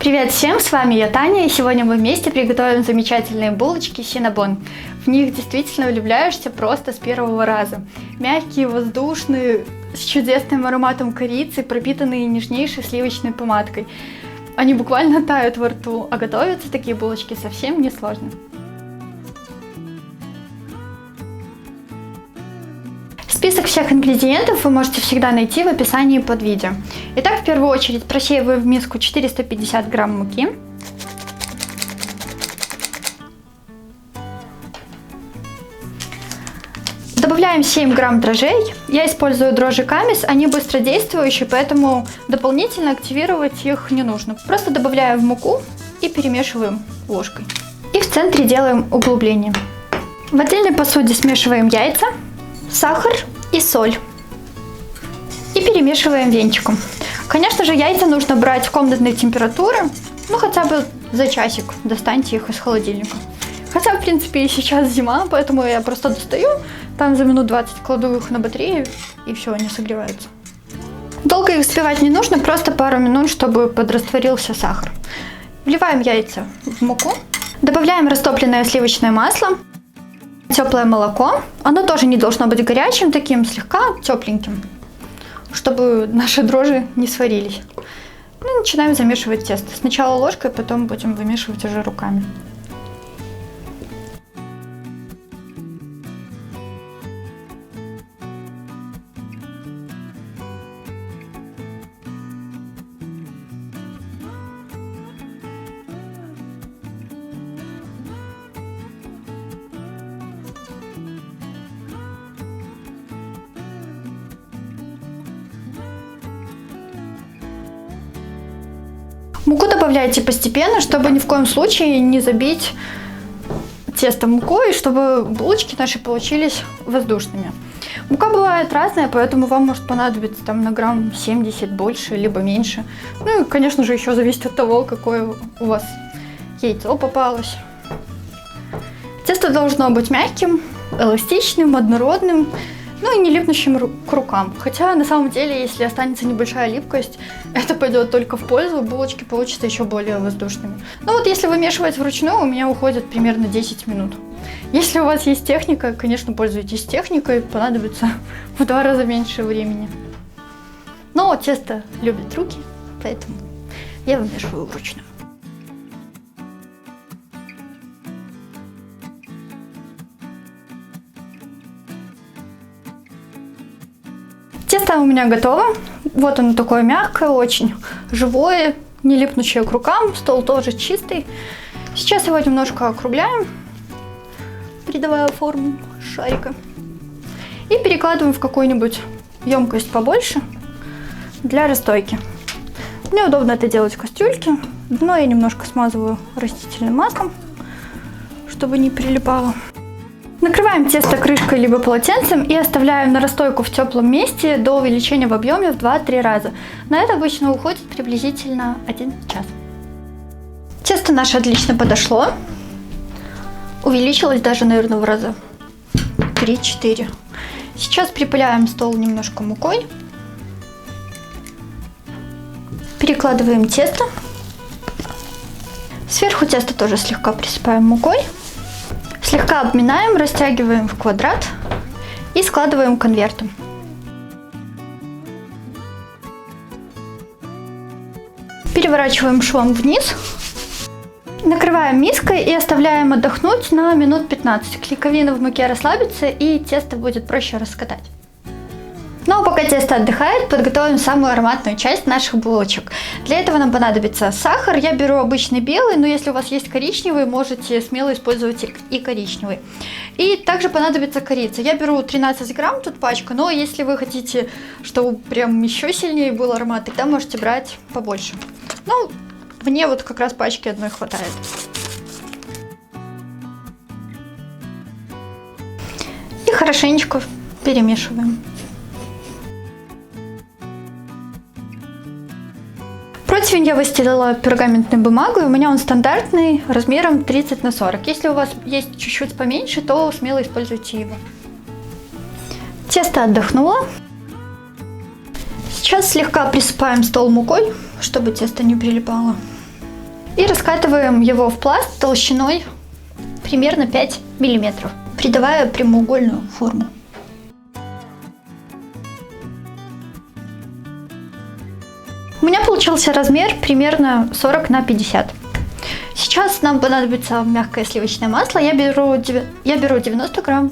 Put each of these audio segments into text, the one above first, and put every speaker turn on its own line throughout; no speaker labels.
Привет всем, с вами я Таня, и сегодня мы вместе приготовим замечательные булочки Cinnabon. В них действительно влюбляешься просто с первого раза. Мягкие, воздушные, с чудесным ароматом корицы, пропитанные нежнейшей сливочной помадкой. Они буквально тают во рту, а готовятся такие булочки совсем несложно. Список всех ингредиентов вы можете всегда найти в описании под видео. Итак, в первую очередь просеиваю в миску 450 грамм муки. Добавляем 7 грамм дрожжей. Я использую дрожжи Камис, они быстродействующие, поэтому дополнительно активировать их не нужно. Просто добавляем в муку и перемешиваем ложкой. И в центре делаем углубление. В отдельной посуде смешиваем яйца, сахар и соль. И перемешиваем венчиком. Конечно же, яйца нужно брать в комнатной температуре, хотя бы за часик достаньте их из холодильника. Хотя, в принципе, и сейчас зима, поэтому я просто достаю, там за минут 20 кладу их на батарею, и все, они согреваются. Долго их взбивать не нужно, просто пару минут, чтобы подрастворился сахар. Вливаем яйца в муку, добавляем растопленное сливочное масло, теплое молоко. Оно тоже не должно быть горячим, таким слегка тепленьким, чтобы наши дрожжи не сварились. И начинаем замешивать тесто. Сначала ложкой, потом будем вымешивать уже руками. Муку добавляйте постепенно, чтобы ни в коем случае не забить тесто мукой, чтобы булочки наши получились воздушными. Мука бывает разная, поэтому вам может понадобиться на грамм 70 больше, либо меньше. Ну и, конечно же, еще зависит от того, какое у вас яйцо попалось. Тесто должно быть мягким, эластичным, однородным, и не липнущим к рукам. Хотя, на самом деле, если останется небольшая липкость, это пойдет только в пользу, булочки получатся еще более воздушными. Если вымешивать вручную, у меня уходит примерно 10 минут. Если у вас есть техника, конечно, пользуйтесь техникой, понадобится в 2 раза меньше времени. Но тесто любит руки, поэтому я вымешиваю вручную. Тесто у меня готово. Вот оно такое мягкое, очень живое, не липнущее к рукам. Стол тоже чистый. Сейчас его немножко округляем, придавая форму шарика. И перекладываем в какую-нибудь емкость побольше для расстойки. Мне удобно это делать в кастрюльке. Дно я немножко смазываю растительным маслом, чтобы не прилипало. Накрываем тесто крышкой либо полотенцем и оставляем на расстойку в теплом месте до увеличения в объеме в 2-3 раза. На это обычно уходит приблизительно 1 час. Тесто наше отлично подошло. Увеличилось даже, наверное, в раза 3-4. Сейчас припыляем стол немножко мукой. Перекладываем тесто. Сверху тесто тоже слегка присыпаем мукой. Слегка обминаем, растягиваем в квадрат и складываем конвертом. Переворачиваем швом вниз. Накрываем миской и оставляем отдохнуть на минут 15. Клейковина в муке расслабится и тесто будет проще раскатать. Но пока тесто отдыхает, подготовим самую ароматную часть наших булочек. Для этого нам понадобится сахар. Я беру обычный белый, но если у вас есть коричневый, можете смело использовать и коричневый. И также понадобится корица. Я беру 13 грамм, тут пачка, но если вы хотите, чтобы прям еще сильнее был аромат, тогда можете брать побольше. Мне вот как раз пачки одной хватает. И хорошенечко перемешиваем. Противень я выстелила пергаментной бумагой, у меня он стандартный, размером 30 на 40. Если у вас есть чуть-чуть поменьше, то смело используйте его. Тесто отдохнуло. Сейчас слегка присыпаем стол мукой, чтобы тесто не прилипало. И раскатываем его в пласт толщиной примерно 5 мм, придавая прямоугольную форму. У меня получился размер примерно 40 на 50. Сейчас нам понадобится мягкое сливочное масло. Я беру 90 грамм,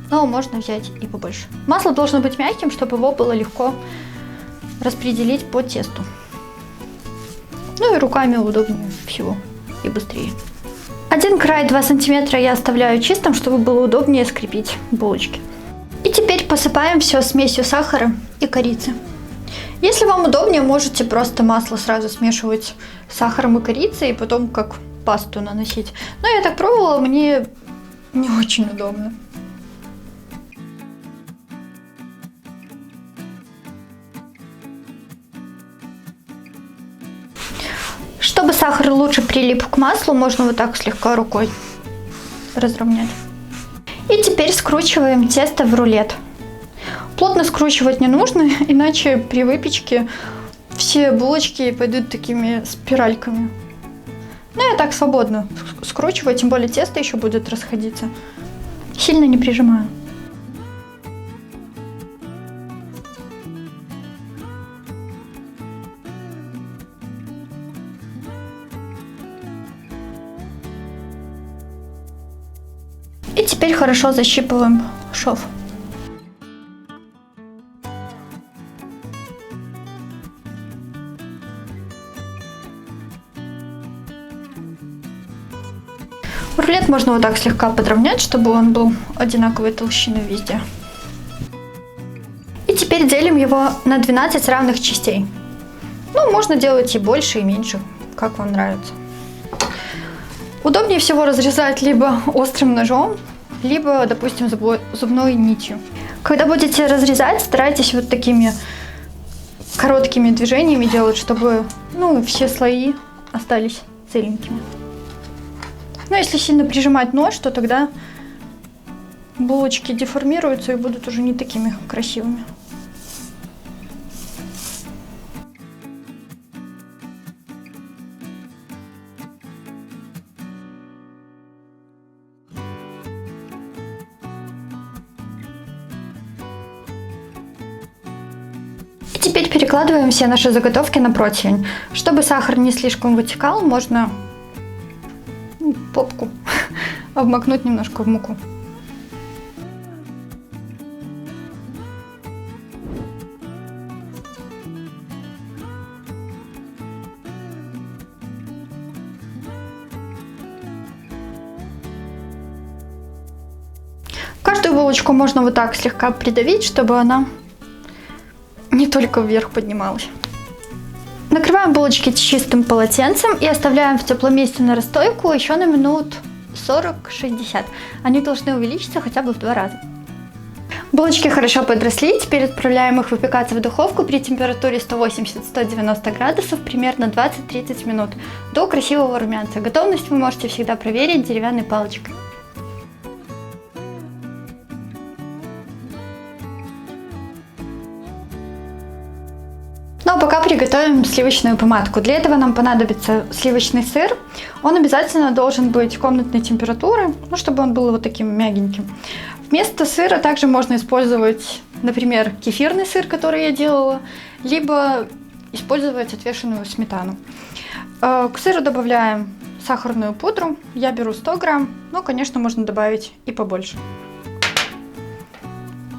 но можно взять и побольше. Масло должно быть мягким, чтобы его было легко распределить по тесту. Ну и руками удобнее всего и быстрее. Один край 2 сантиметра я оставляю чистым, чтобы было удобнее скрепить булочки. И теперь посыпаем все смесью сахара и корицы. Если вам удобнее, можете просто масло сразу смешивать с сахаром и корицей и потом как пасту наносить. Но я так пробовала, мне не очень удобно. Чтобы сахар лучше прилип к маслу, можно вот так слегка рукой разровнять. И теперь скручиваем тесто в рулет. Плотно скручивать не нужно, иначе при выпечке все булочки пойдут такими спиральками. Ну, я так свободно скручиваю, тем более тесто еще будет расходиться. Сильно не прижимаю. И теперь хорошо защипываем шов. Рулет можно вот так слегка подровнять, чтобы он был одинаковой толщины везде. И теперь делим его на 12 равных частей. Ну, можно делать и больше, и меньше, как вам нравится. Удобнее всего разрезать либо острым ножом, либо, допустим, зубной нитью. Когда будете разрезать, старайтесь вот такими короткими движениями делать, чтобы, ну, все слои остались целенькими. Но если сильно прижимать нож, то тогда булочки деформируются и будут уже не такими красивыми. И теперь перекладываем все наши заготовки на противень. Чтобы сахар не слишком вытекал, можно попку обмакнуть немножко в муку. Каждую булочку можно вот так слегка придавить, чтобы она не только вверх поднималась. Накрываем булочки чистым полотенцем и оставляем в теплом месте на расстойку еще на минут 40-60. Они должны увеличиться хотя бы в 2 раза. Булочки хорошо подросли, теперь отправляем их выпекаться в духовку при температуре 180-190 градусов примерно 20-30 минут до красивого румянца. Готовность вы можете всегда проверить деревянной палочкой. Ну а пока приготовим сливочную помадку. Для этого нам понадобится сливочный сыр. Он обязательно должен быть комнатной температуры, ну, чтобы он был вот таким мягеньким. Вместо сыра также можно использовать, например, кефирный сыр, который я делала, либо использовать отвешенную сметану. К сыру добавляем сахарную пудру. Я беру 100 грамм, но, конечно, можно добавить и побольше.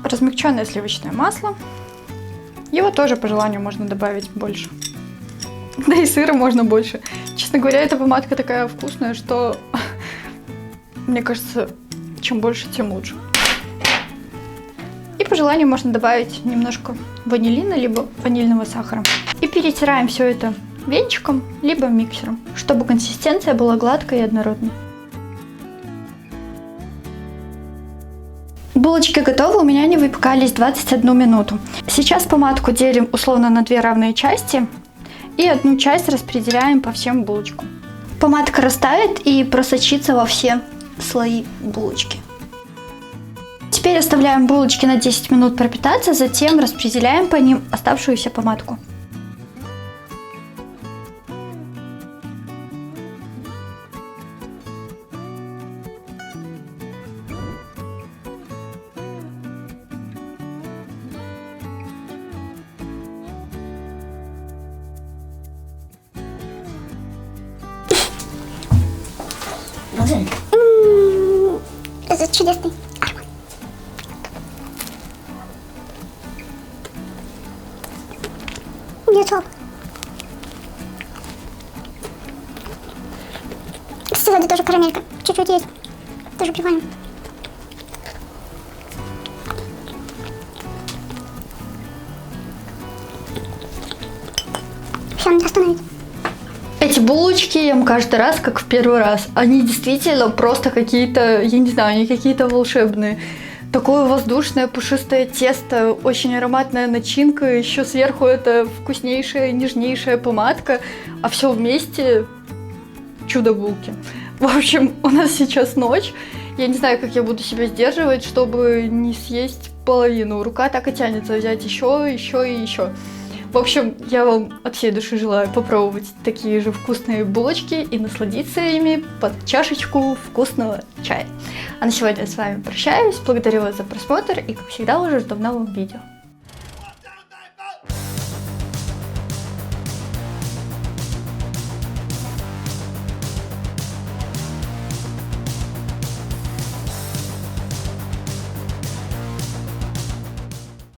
Размягченное сливочное масло. Его тоже по желанию можно добавить больше. Да и сыра можно больше. Честно говоря, эта помадка такая вкусная, что мне кажется, чем больше, тем лучше. И по желанию можно добавить немножко ванилина, либо ванильного сахара. И перетираем все это венчиком, либо миксером, чтобы консистенция была гладкой и однородной. Булочки готовы, у меня они выпекались 21 минуту. Сейчас помадку делим условно на 2 равные части и одну часть распределяем по всем булочкам. Помадка растает и просочится во все слои булочки. Теперь оставляем булочки на 10 минут пропитаться, затем распределяем по ним оставшуюся помадку.
чудесный аромат. Бьет слабо. Сзади тоже карамелька. Чуть-чуть есть. Тоже прикольно. Все, надо остановить.
Эти булочки ем каждый раз, как в первый раз. Они действительно просто какие-то, я не знаю, они какие-то волшебные. Такое воздушное, пушистое тесто, очень ароматная начинка, еще сверху это вкуснейшая, нежнейшая помадка, а все вместе чудо-булки. В общем, у нас сейчас ночь. Я не знаю, как я буду себя сдерживать, чтобы не съесть половину. Рука так и тянется взять еще, еще и еще. В общем, я вам от всей души желаю попробовать такие же вкусные булочки и насладиться ими под чашечку вкусного чая. А на сегодня я с вами прощаюсь. Благодарю вас за просмотр и, как всегда, уже жду в новом видео.